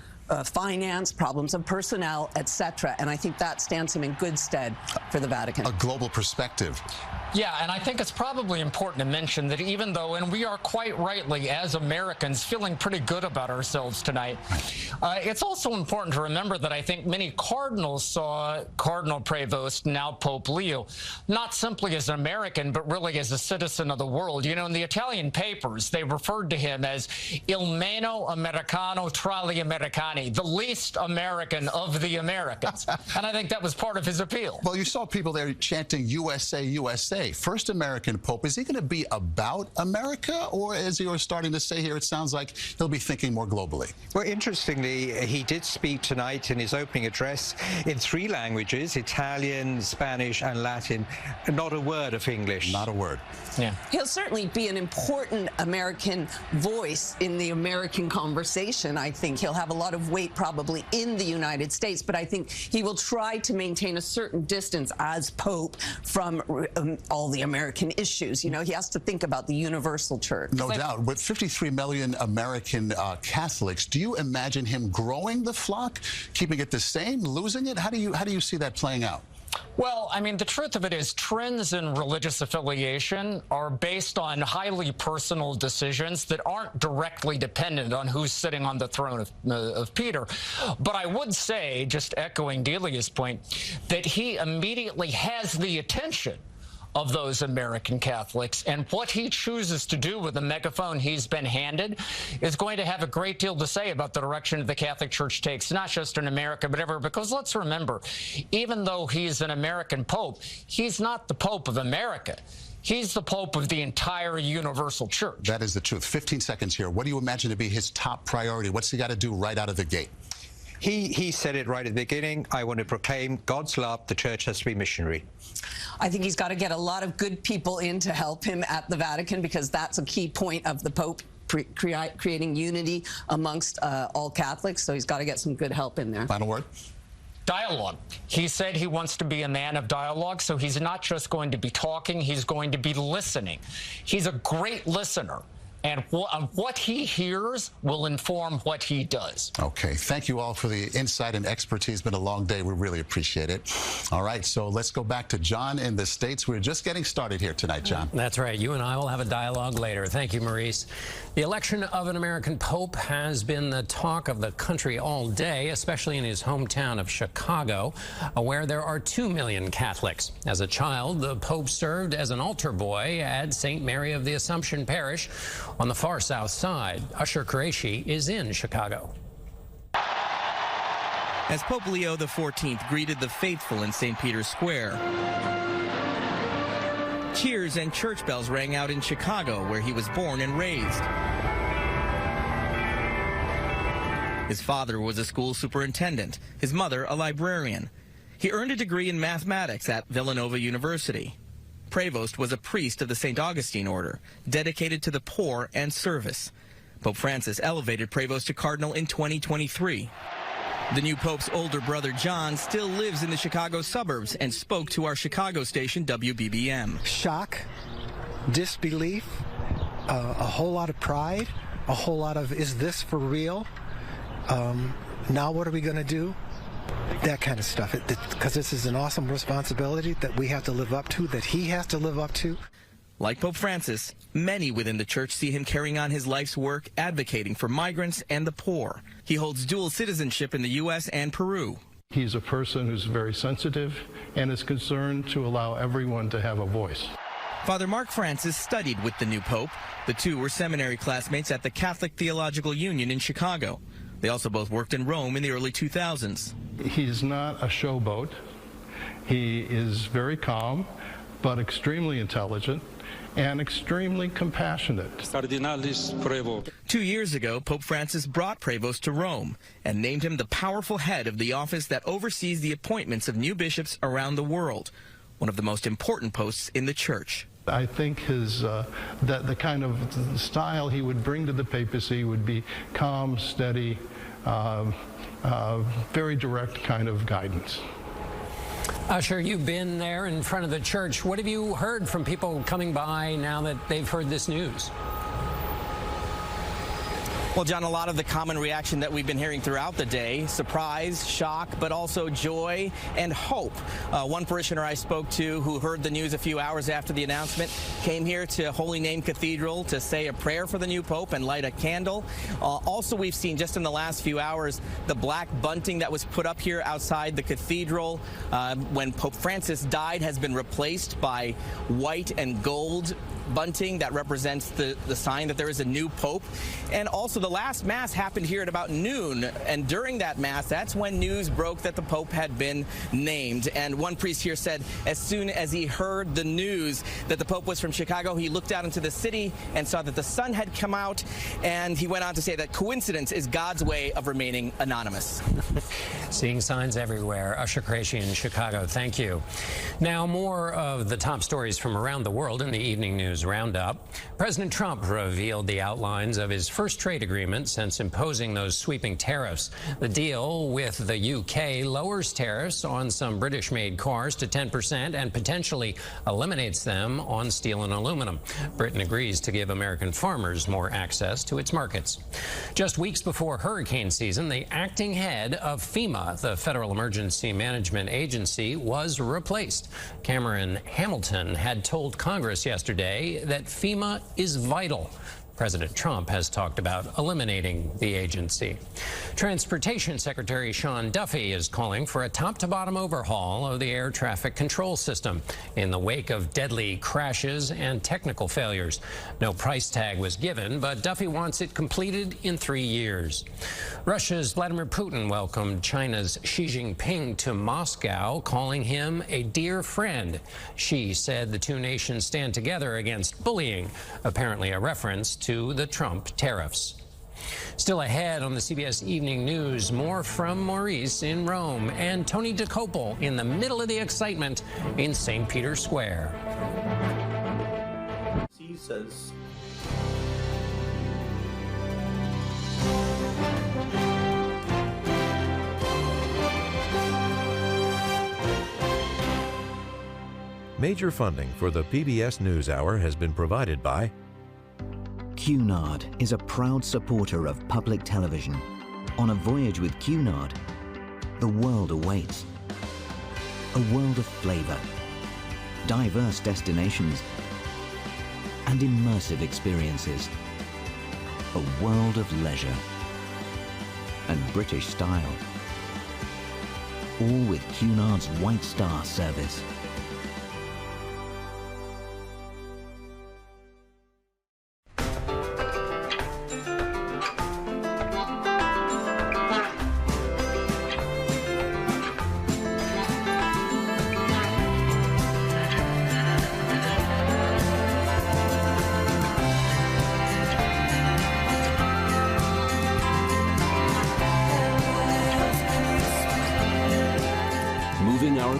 finance, problems of personnel, etc. And I think that stands him in good stead for the Vatican. A global perspective. Yeah, and I think it's probably important to mention that even though, and we are quite rightly, as Americans, feeling pretty good about ourselves tonight, it's also important to remember that I think many cardinals saw Cardinal Prevost, now Pope Leo, not simply as an American, but really as a citizen of the world. You know, in the Italian papers, they referred to him as Il meno americano tra gli americani, the least American of the Americans. And I think that was part of his appeal. Well, you saw people there chanting USA, USA. First American Pope. Is he going to be about America, or as you were starting to say here, it sounds like he'll be thinking more globally? Well, interestingly, he did speak tonight in his opening address in 3 languages, Italian, Spanish, and Latin. Not a word of English. Not a word. Yeah. He'll certainly be an important American voice in the American conversation. I think he'll have a lot of weight probably in the United States, but I think he will try to maintain a certain distance as Pope from all the American issues. You know, he has to think about the universal church. No doubt. With 53 million American Catholics, do you imagine him growing the flock, keeping it the same, losing it? How do you see that playing out? Well, I mean, the truth of it is trends in religious affiliation are based on highly personal decisions that aren't directly dependent on who's sitting on the throne of Peter. But I would say, just echoing Delia's point, that he immediately has the attention of those American Catholics, and what he chooses to do with the megaphone he's been handed is going to have a great deal to say about the direction the Catholic Church takes, not just in America, but everywhere. Because let's remember, even though he's an American Pope, he's not the Pope of America. He's the Pope of the entire universal church. That is the truth. 15 seconds here. What do you imagine to be his top priority? What's he got to do right out of the gate? He said it right at the beginning. I want to proclaim God's love. The church has to be missionary. I think he's got to get a lot of good people in to help him at the Vatican, because that's a key point of the Pope, creating unity amongst all Catholics. So he's got to get some good help in there. Final word? Dialogue. He said he wants to be a man of dialogue, so he's not just going to be talking, he's going to be listening. He's a great listener. And what he hears will inform what he does. Okay. Thank you all for the insight and expertise. It's been a long day. We really appreciate it. All right. So let's go back to John in the States. We're just getting started here tonight, John. That's right. You and I will have a dialogue later. Thank you, Maurice. The election of an American Pope has been the talk of the country all day, especially in his hometown of Chicago, where there are 2 million Catholics. As a child, the Pope served as an altar boy at St. Mary of the Assumption Parish on the far south side. Usher Qureshi is in Chicago. As Pope Leo XIV greeted the faithful in St. Peter's Square, cheers and church bells rang out in Chicago, where he was born and raised. His father was a school superintendent, his mother a librarian. He earned a degree in mathematics at Villanova University. Prevost was a priest of the St. Augustine order, dedicated to the poor and service. Pope Francis elevated Prevost to cardinal in 2023. The new pope's older brother John still lives in the Chicago suburbs and spoke to our Chicago station WBBM. Shock, disbelief, a whole lot of pride, a whole lot of, is this for real? Now what are we going to do? That kind of stuff, because this is an awesome responsibility that we have to live up to, that he has to live up to. Like Pope Francis, many within the church see him carrying on his life's work advocating for migrants and the poor. He holds dual citizenship in the U.S. and Peru. He's a person who's very sensitive and is concerned to allow everyone to have a voice. Father Mark Francis studied with the new pope. The two were seminary classmates at the Catholic Theological Union in Chicago. They also both worked in Rome in the early 2000s. He's not a showboat. He is very calm, but extremely intelligent and extremely compassionate. 2 years ago, Pope Francis brought Prevost to Rome and named him the powerful head of the office that oversees the appointments of new bishops around the world, one of the most important posts in the church. I think the kind of style he would bring to the papacy would be calm, steady, very direct kind of guidance. Usher, you've been there in front of the church. What have you heard from people coming by now that they've heard this news? Well, John, a lot of the common reaction that we've been hearing throughout the day, surprise, shock, but also joy and hope. One parishioner I spoke to who heard the news a few hours after the announcement came here to Holy Name Cathedral to say a prayer for the new pope and light a candle. Also, we've seen just in the last few hours the black bunting that was put up here outside the cathedral when Pope Francis died has been replaced by white and gold bunting that represents the sign that there is a new pope. And also the last mass happened here at about noon, and during that mass, that's when news broke that the pope had been named. And one priest here said as soon as he heard the news that the pope was from Chicago, he looked out into the city and saw that the sun had come out, and he went on to say that coincidence is God's way of remaining anonymous. Seeing signs everywhere. Usher Kraishi in Chicago, thank you. Now more of the top stories from around the world in the evening news roundup. President Trump revealed the outlines of his first trade agreement since imposing those sweeping tariffs. The deal with the UK lowers tariffs on some British-made cars to 10% and potentially eliminates them on steel and aluminum. Britain agrees to give American farmers more access to its markets. Just weeks before hurricane season, the acting head of FEMA, the Federal Emergency Management Agency, was replaced. Cameron Hamilton had told Congress yesterday that FEMA is vital. President Trump has talked about eliminating the agency. Transportation Secretary Sean Duffy is calling for a top-to-bottom overhaul of the air traffic control system in the wake of deadly crashes and technical failures. No price tag was given, but Duffy wants it completed in 3 years. Russia's Vladimir Putin welcomed China's Xi Jinping to Moscow, calling him a dear friend. Xi said the two nations stand together against bullying, apparently a reference to the Trump tariffs. Still ahead on the CBS Evening News, more from Maurice in Rome and Tony DeCopel in the middle of the excitement in St. Peter's Square. Jesus. Major funding for the PBS NewsHour has been provided by Cunard is a proud supporter of public television. On a voyage with Cunard, the world awaits. A world of flavor, diverse destinations, and immersive experiences. A world of leisure and British style. All with Cunard's White Star service.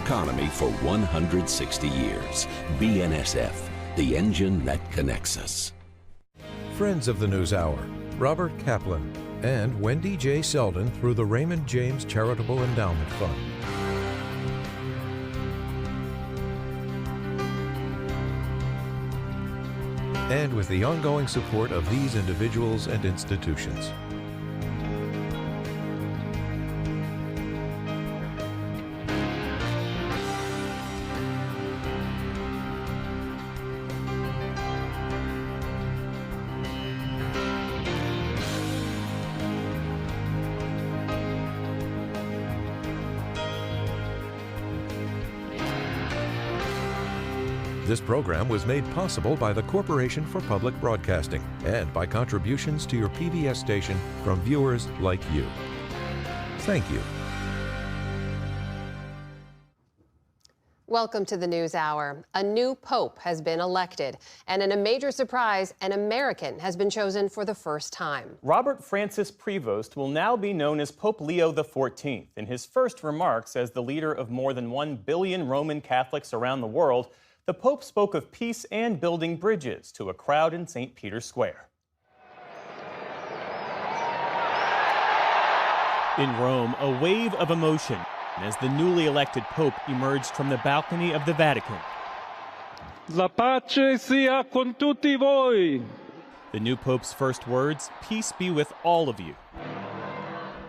Economy for 160 years. BNSF, the engine that connects us. Friends of the NewsHour, Robert Kaplan and Wendy J. Selden through the Raymond James Charitable Endowment Fund. And with the ongoing support of these individuals and institutions. This program was made possible by the Corporation for Public Broadcasting and by contributions to your PBS station from viewers like you. Thank you. Welcome to the NewsHour. A new pope has been elected, and in a major surprise, an American has been chosen for the first time. Robert Francis Prevost will now be known as Pope Leo XIV. In his first remarks as the leader of more than 1 billion Roman Catholics around the world, the Pope spoke of peace and building bridges to a crowd in St. Peter's Square. In Rome, a wave of emotion as the newly elected Pope emerged from the balcony of the Vatican. La pace sia con tutti voi. The new Pope's first words, "Peace be with all of you."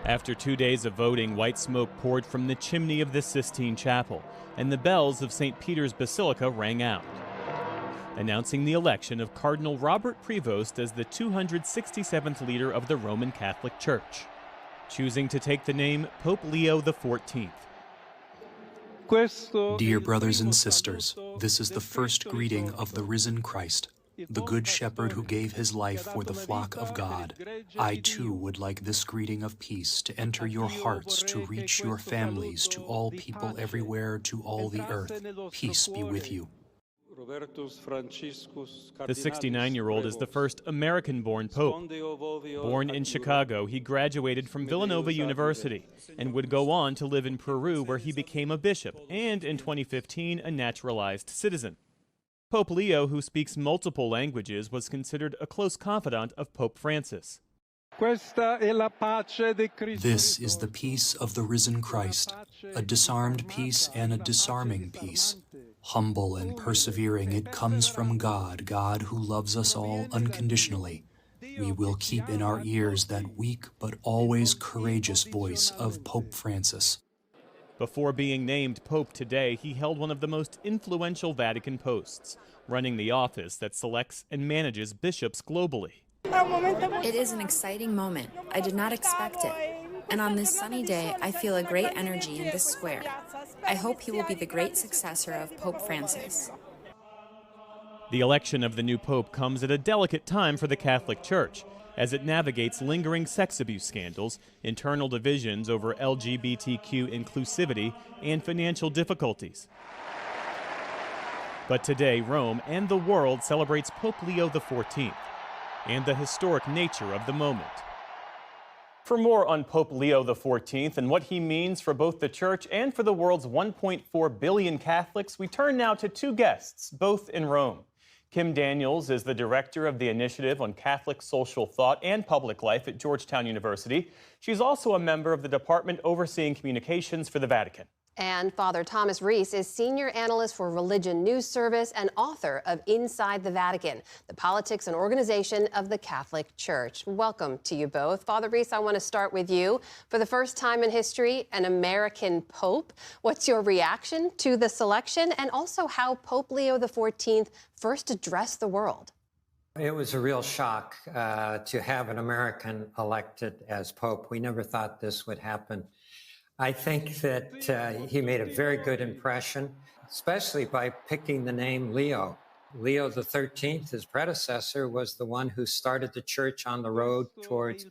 After 2 days of voting, white smoke poured from the chimney of the Sistine Chapel, and the bells of St. Peter's Basilica rang out, announcing the election of Cardinal Robert Prevost as the 267th leader of the Roman Catholic Church, choosing to take the name Pope Leo XIV. Dear brothers and sisters, this is the first greeting of the risen Christ, the Good Shepherd who gave his life for the flock of God. I too would like this greeting of peace to enter your hearts, to reach your families, to all people everywhere, to all the earth. Peace be with you. The 69-year-old is the first American-born pope. Born in Chicago, he graduated from Villanova University and would go on to live in Peru, where he became a bishop and, in 2015, a naturalized citizen. Pope Leo, who speaks multiple languages, was considered a close confidant of Pope Francis. This is the peace of the risen Christ, a disarmed peace and a disarming peace. Humble and persevering, it comes from God, God who loves us all unconditionally. We will keep in our ears that weak but always courageous voice of Pope Francis. Before being named Pope today, he held one of the most influential Vatican posts, running the office that selects and manages bishops globally. It is an exciting moment. I did not expect it. And on this sunny day, I feel a great energy in this square. I hope he will be the great successor of Pope Francis. The election of the new pope comes at a delicate time for the Catholic Church, as it navigates lingering sex abuse scandals, internal divisions over LGBTQ inclusivity, and financial difficulties. But today, Rome and the world celebrates Pope Leo XIV and the historic nature of the moment. For more on Pope Leo XIV and what he means for both the Church and for the world's 1.4 billion Catholics, we turn now to two guests, both in Rome. Kim Daniels is the director of the Initiative on Catholic Social Thought and Public Life at Georgetown University. She's also a member of the department overseeing communications for the Vatican. And Father Thomas Reese is senior analyst for Religion News Service and author of Inside the Vatican, the politics and organization of the Catholic Church. Welcome to you both. Father Reese, I want to start with you. For the first time in history, an American pope. What's your reaction to the selection, and also how Pope Leo XIV first addressed the world? It was a real shock to have an American elected as pope. We never thought this would happen. I think that he made a very good impression, especially by picking the name Leo. Leo XIII, his predecessor, was the one who started the church on the road towards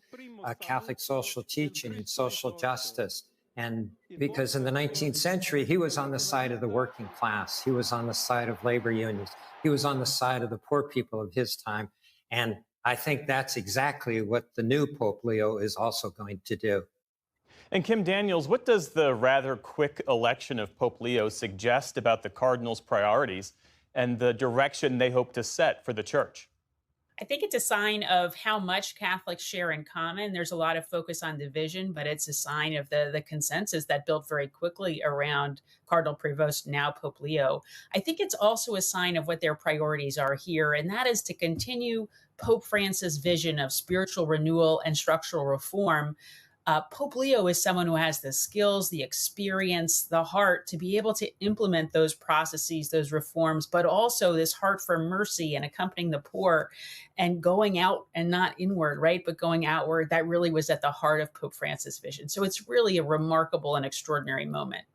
Catholic social teaching and social justice. And because in the 19th century, he was on the side of the working class. He was on the side of labor unions. He was on the side of the poor people of his time. And I think that's exactly what the new Pope Leo is also going to do. And Kim Daniels, what does the rather quick election of Pope Leo suggest about the Cardinals' priorities and the direction they hope to set for the Church? I think it's a sign of how much Catholics share in common. There's a lot of focus on division, but it's a sign of the consensus that built very quickly around Cardinal Prevost, now Pope Leo. I think it's also a sign of what their priorities are here, and that is to continue Pope Francis' vision of spiritual renewal and structural reform. Pope Leo is someone who has the skills, the experience, the heart to be able to implement those processes, those reforms, but also this heart for mercy and accompanying the poor and going out and not inward, right? But going outward. That really was at the heart of Pope Francis' vision. So it's really a remarkable and extraordinary moment.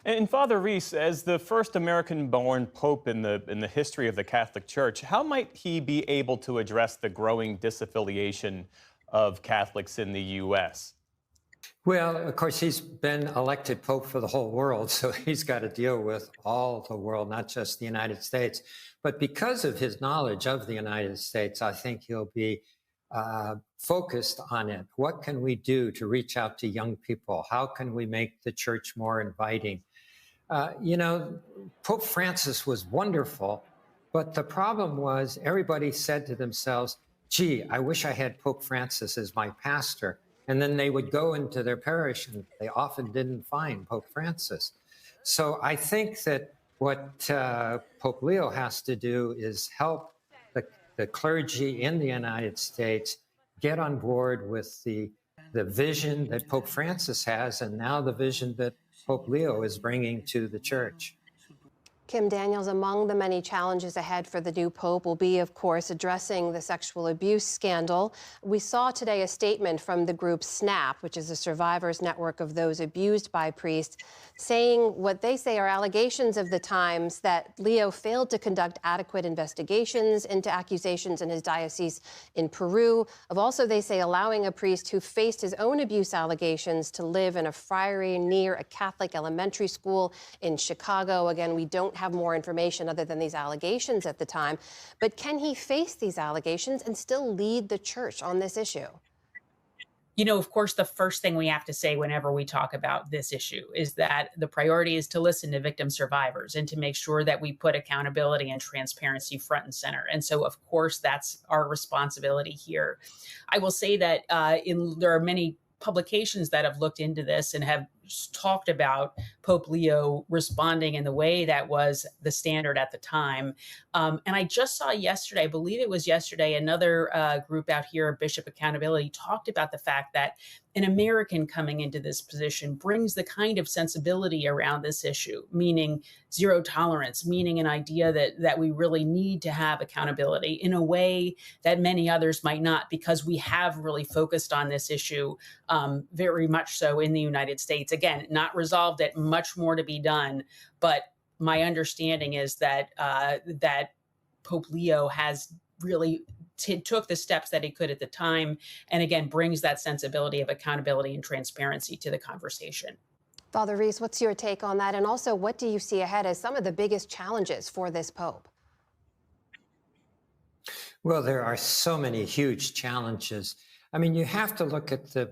And Father Reese, as the first American-born pope in the history of the Catholic Church, how might he be able to address the growing disaffiliation of Catholics in the U.S.? Well, of course, he's been elected Pope for the whole world, so he's got to deal with all the world, not just the United States. But because of his knowledge of the United States, I think he'll be focused on it. What can we do to reach out to young people? How can we make the church more inviting? You know, Pope Francis was wonderful, but the problem was everybody said to themselves, gee, I wish I had Pope Francis as my pastor. And then they would go into their parish and they often didn't find Pope Francis. So I think that what Pope Leo has to do is help the clergy in the United States get on board with the vision that Pope Francis has, and now the vision that Pope Leo is bringing to the church. Kim Daniels, among the many challenges ahead for the new pope will be, of course, addressing the sexual abuse scandal. We saw today a statement from the group SNAP, which is a survivors network of those abused by priests, saying what they say are allegations of the times that Leo failed to conduct adequate investigations into accusations in his diocese in Peru, of also, they say, allowing a priest who faced his own abuse allegations to live in a friary near a Catholic elementary school in Chicago. Again, we don't have more information other than these allegations at the time. But can he face these allegations and still lead the church on this issue? You know, of course, the first thing we have to say whenever we talk about this issue is that the priority is to listen to victim survivors and to make sure that we put accountability and transparency front and center. And so, of course, that's our responsibility here. I will say that there are many publications that have looked into this and have talked about Pope Leo responding in the way that was the standard at the time. And I just saw yesterday, I believe it was yesterday, another group out here, Bishop Accountability, talked about the fact that an American coming into this position brings the kind of sensibility around this issue, meaning zero tolerance, meaning an idea that we really need to have accountability in a way that many others might not, because we have really focused on this issue very much so in the United States. Again, not resolved yet, much more to be done. But my understanding is that that Pope Leo has really took the steps that he could at the time, and again, brings that sensibility of accountability and transparency to the conversation. Father Reese, what's your take on that? And also, what do you see ahead as some of the biggest challenges for this Pope? Well, there are so many huge challenges. I mean, you have to look at the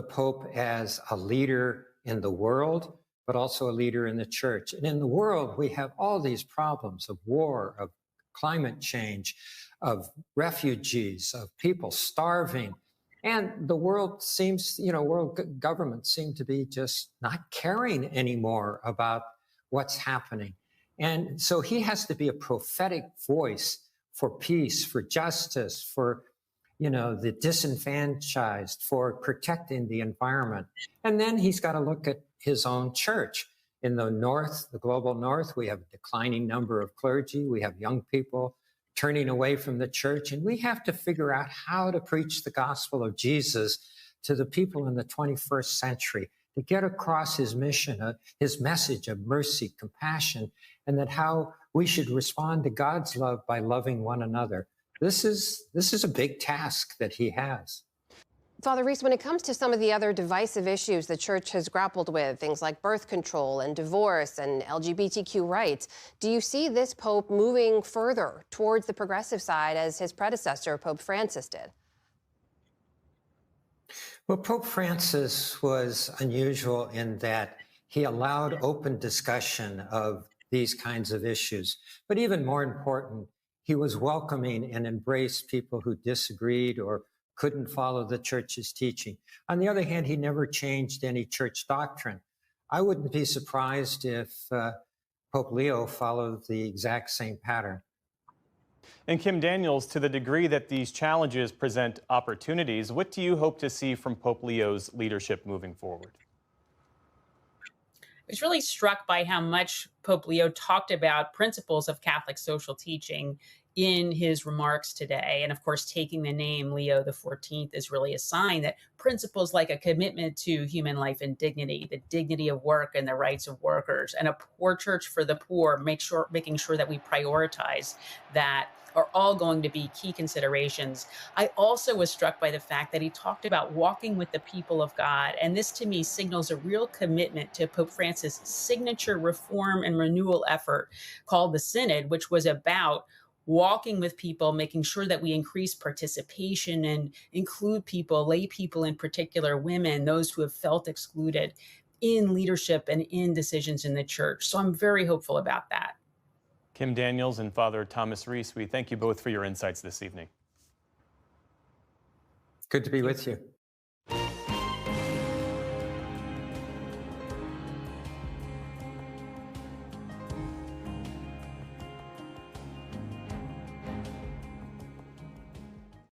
Pope as a leader in the world, but also a leader in the church. And in the world, we have all these problems of war, of climate change, of refugees, of people starving. And the world seems, world governments seem to be just not caring anymore about what's happening. And so he has to be a prophetic voice for peace, for justice, for the disenfranchised, for protecting the environment. And then he's got to look at his own church. In the North, the global North, we have a declining number of clergy. We have young people turning away from the church. And we have to figure out how to preach the gospel of Jesus to the people in the 21st century, to get across his mission, his message of mercy, compassion, and that how we should respond to God's love by loving one another. This is a big task that he has. Father Reese, when it comes to some of the other divisive issues the church has grappled with, things like birth control and divorce and LGBTQ rights, do you see this Pope moving further towards the progressive side as his predecessor, Pope Francis, did? Well, Pope Francis was unusual in that he allowed open discussion of these kinds of issues. But even more important, he was welcoming and embraced people who disagreed or couldn't follow the church's teaching. On the other hand, he never changed any church doctrine. I wouldn't be surprised if Pope Leo followed the exact same pattern. And Kim Daniels, to the degree that these challenges present opportunities, what do you hope to see from Pope Leo's leadership moving forward? I was really struck by how much Pope Leo talked about principles of Catholic social teaching in his remarks today. And of course, taking the name Leo XIV is really a sign that principles like a commitment to human life and dignity, the dignity of work and the rights of workers, and a poor church for the poor, making sure that we prioritize that, are all going to be key considerations. I also was struck by the fact that he talked about walking with the people of God. And this to me signals a real commitment to Pope Francis' signature reform and renewal effort called the Synod, which was about walking with people, making sure that we increase participation and include people, lay people in particular, women, those who have felt excluded in leadership and in decisions in the church. So I'm very hopeful about that. Kim Daniels and Father Thomas Reese, we thank you both for your insights this evening. Good to be with you.